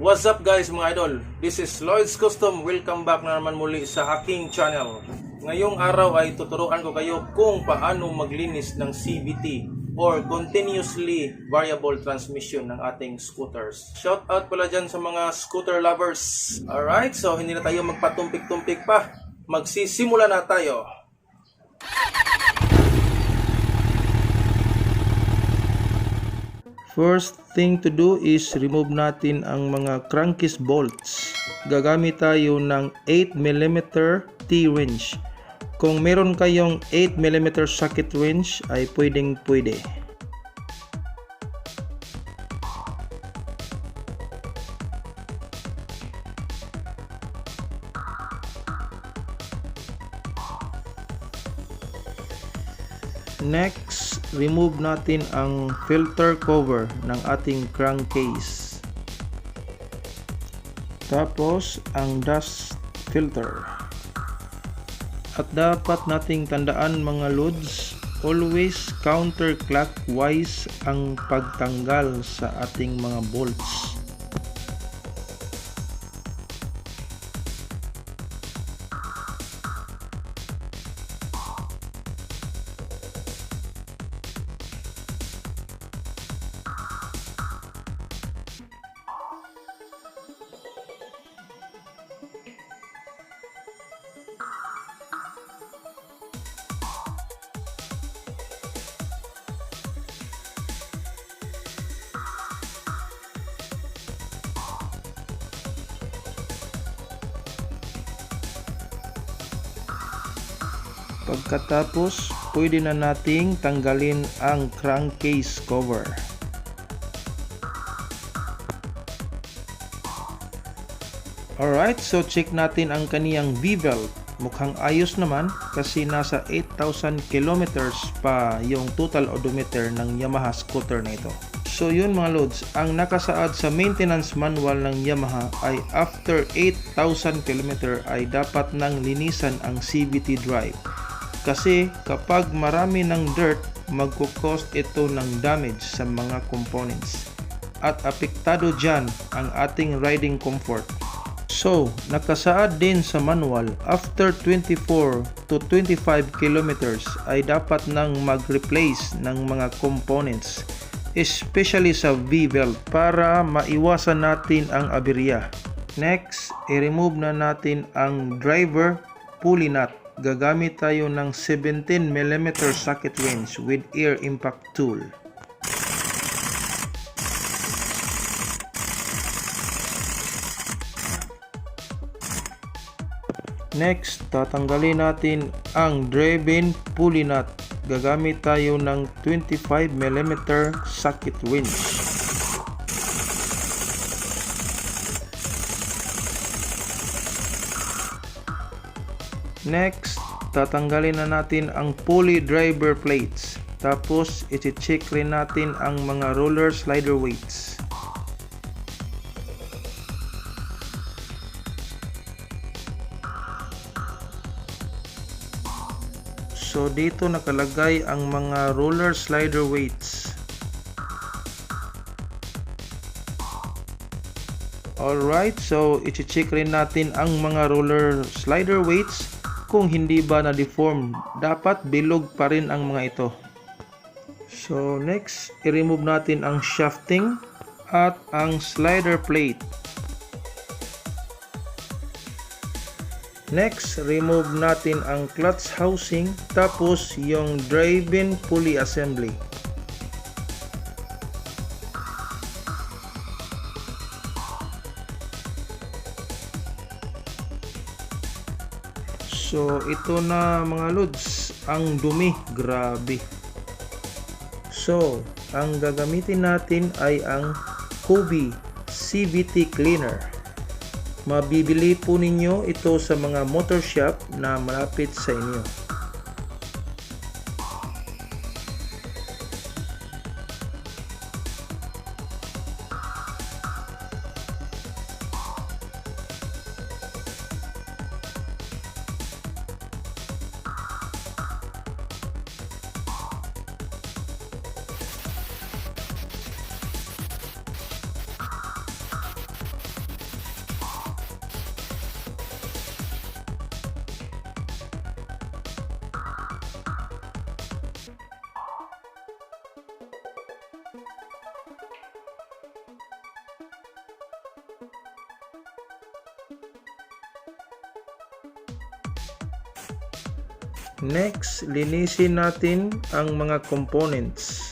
What's up guys mga idol? This is Lloyd's Custom. Welcome back na naman muli sa aking channel. Ngayong araw ay tuturuan ko kayo kung paano maglinis ng CVT or Continuously Variable Transmission ng ating scooters. Shout out pala dyan sa mga scooter lovers. Alright, so hindi na tayo magpatumpik-tumpik pa. Magsisimula na tayo. First thing to do is remove natin ang mga crankcase bolts. Gagamit tayo ng 8mm T-wrench. Kung meron kayong 8mm socket wrench ay pwede. Next, remove natin ang filter cover ng ating crankcase. Tapos, ang dust filter. At dapat nating tandaan mga loads, always counterclockwise ang pagtanggal sa ating mga bolts. Pagkatapos, pwede na nating tanggalin ang crankcase cover. Alright, so check natin ang kaniyang V-belt. Mukhang ayos naman kasi nasa 8,000 kilometers pa yung total odometer ng Yamaha scooter na ito. So yun mga loads, ang nakasaad sa maintenance manual ng Yamaha ay after 8,000 km ay dapat nang linisan ang CVT drive. Kasi kapag marami ng dirt, magkukos ito ng damage sa mga components. At apektado dyan ang ating riding comfort. So, nakasaad din sa manual, after 24 to 25 kilometers ay dapat nang mag-replace ng mga components, especially sa V-belt para maiwasan natin ang aberya. Next, i-remove na natin ang driver pulley nut. Gagamit tayo ng 17mm socket wrench with air impact tool. Next, tatanggalin natin ang driven pulley nut. Gagamit tayo ng 25mm socket wrench. Next, tatanggalin na natin ang pulley driver plates. Tapos, i-check rin natin ang mga roller slider weights. So, dito nakalagay ang mga roller slider weights. Alright, so i-check rin natin ang mga roller slider weights. Kung hindi ba na-deform, dapat bilog pa rin ang mga ito. So next, i-remove natin ang shafting at ang slider plate. Next, remove natin ang clutch housing tapos yung driven pulley assembly. So ito na mga loads, ang dumi, grabe. So ang gagamitin natin ay ang Kobe CVT cleaner. Mabibili po ninyo ito sa mga motor shop na malapit sa inyo. Next, linisin natin ang mga components.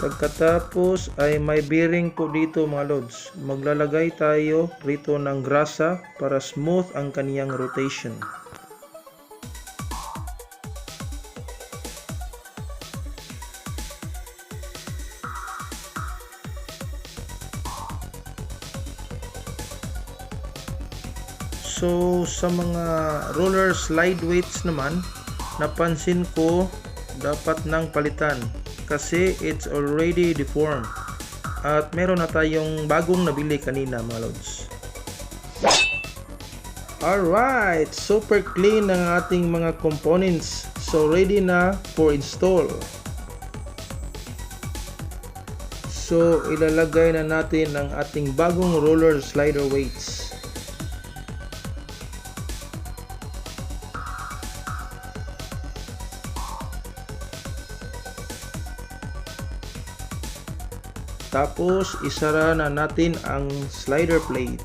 Pagkatapos ay may bearing po dito mga lods. Maglalagay tayo rito ng grasa para smooth ang kaniyang rotation. So sa mga roller slide weights naman, napansin ko dapat nang palitan kasi it's already deformed at meron na tayong bagong nabili kanina mga lods. Alright, super clean ang ating mga components, so ready na for install. So ilalagay na natin ang ating bagong roller slider weights. Tapos, isara na natin ang slider plate.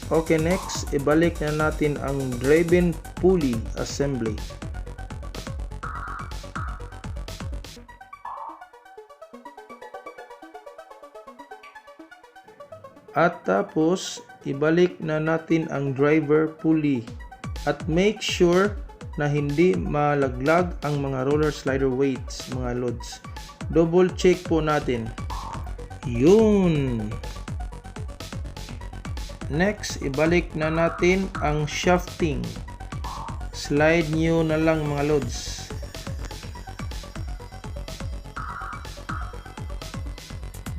Okay, next, ibalik na natin ang driven pulley assembly. At tapos, ibalik na natin ang driver pulley. At make sure na hindi malaglag ang mga roller slider weights mga lods. Double check po natin. Yun. Next, ibalik na natin ang shafting. Slide nyo na lang mga lods.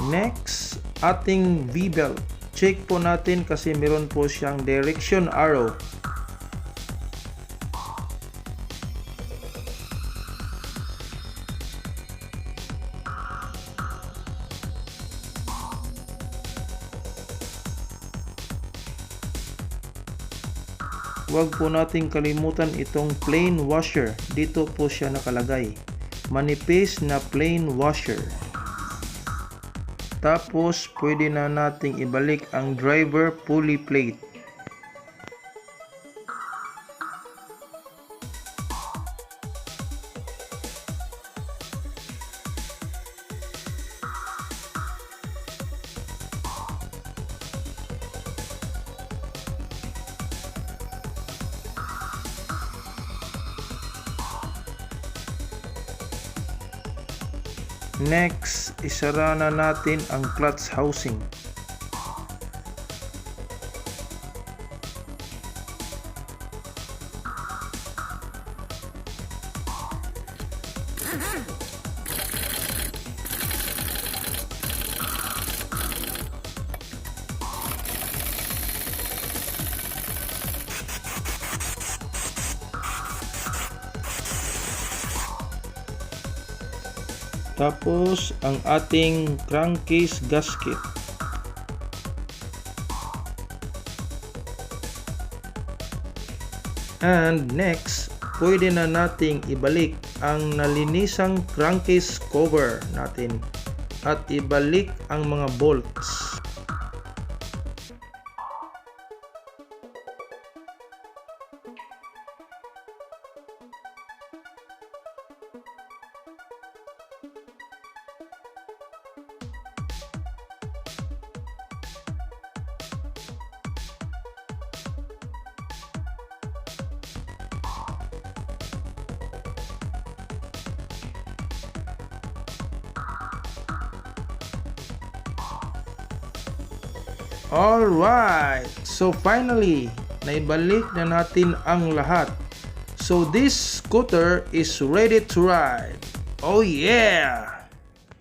Next, ating V-belt. Check po natin kasi meron po siyang direction arrow. Huwag po nating kalimutan itong plain washer. Dito po siya nakalagay. Manipis na plain washer. Tapos, pwede na nating ibalik ang driver pulley plate. Next, isara na natin ang clutch housing. Tapos, ang ating crankcase gasket. And next, pwede na nating ibalik ang nalinisang crankcase cover natin at ibalik ang mga bolts. Alright, so finally, naibalik na natin ang lahat. So this scooter is ready to ride. Oh yeah!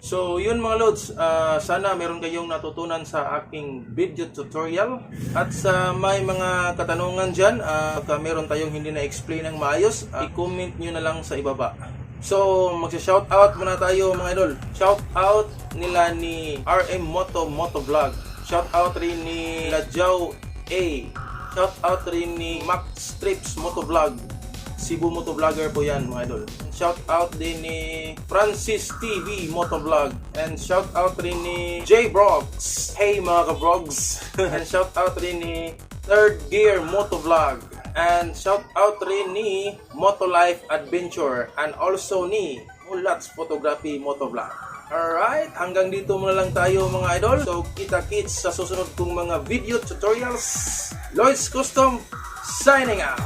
So yun mga lods, sana meron kayong natutunan sa aking video tutorial. At sa may mga katanungan dyan, meron tayong hindi na-explain ng maayos, i-comment nyo na lang sa ibaba. So magsa-shoutout muna tayo mga idol. Shoutout nila ni RM Motovlog. Shoutout rin ni Lajao A. Shoutout rin ni Max Trips Motovlog. Cebu Motovlogger po yan mga idol. Shoutout din ni Francis TV Motovlog. And shoutout rin ni J Brogs. Hey mga ka-brogs. And shoutout rin ni Third Gear Motovlog. And shoutout rin ni Motolife Adventure. And also ni Mulats Photography Motovlog. Alright, hanggang dito muna lang tayo mga idol. So kita-kits sa susunod kong mga video tutorials. Lloyd's Custom signing out.